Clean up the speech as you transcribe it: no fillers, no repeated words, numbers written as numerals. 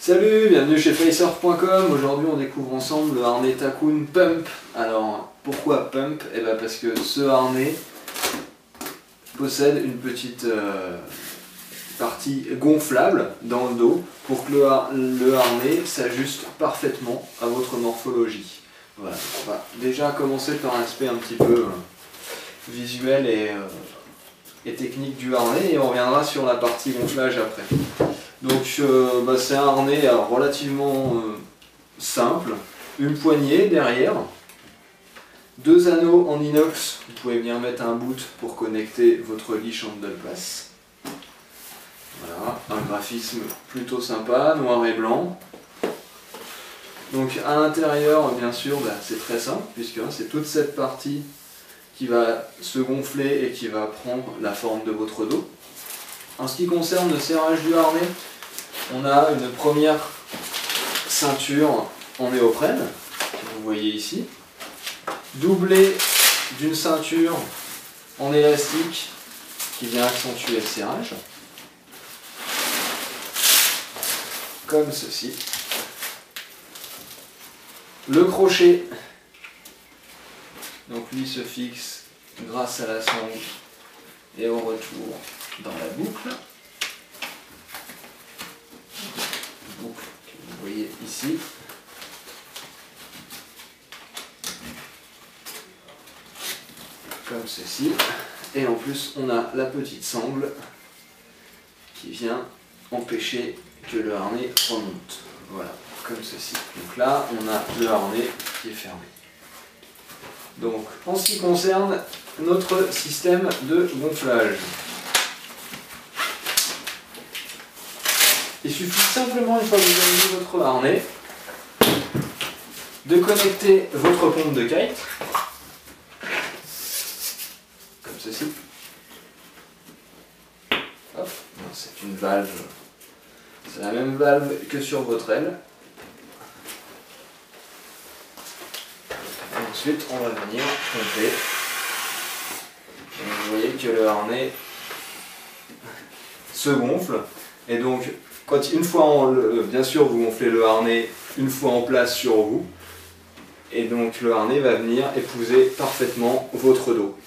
Salut, bienvenue chez Facesurf.com. Aujourd'hui on découvre ensemble le harnais Takoun Pump. Alors pourquoi Pump? Eh bien parce que ce harnais possède une petite partie gonflable dans le dos pour que le harnais s'ajuste parfaitement à votre morphologie. Voilà, on va déjà commencer par un aspect un petit peu visuel et technique du harnais et on reviendra sur la partie gonflage après. Donc c'est un harnais relativement simple, une poignée derrière, deux anneaux en inox, vous pouvez bien mettre un boot pour connecter votre leash handle pass. Voilà, un graphisme plutôt sympa, noir et blanc. Donc à l'intérieur, bien sûr, c'est très simple puisque c'est toute cette partie qui va se gonfler et qui va prendre la forme de votre dos. En ce qui concerne le serrage du harnais, on a une première ceinture en néoprène, que vous voyez ici, doublée d'une ceinture en élastique qui vient accentuer le serrage, comme ceci. Le crochet, donc lui se fixe grâce à la sangle et au retour dans la boucle. Boucle que vous voyez ici. Comme ceci. Et en plus on a la petite sangle qui vient empêcher que le harnais remonte. Voilà, comme ceci. Donc là on a le harnais qui est fermé. Donc en ce qui concerne notre système de gonflage, il suffit simplement, une fois que vous avez mis votre harnais, de connecter votre pompe de kite, comme ceci. Hop, c'est une valve, c'est la même valve que sur votre aile. Et ensuite, on va venir pomper. Et vous voyez que le harnais se gonfle. Et donc, une fois bien sûr, vous gonflez le harnais une fois en place sur vous. Et donc, le harnais va venir épouser parfaitement votre dos.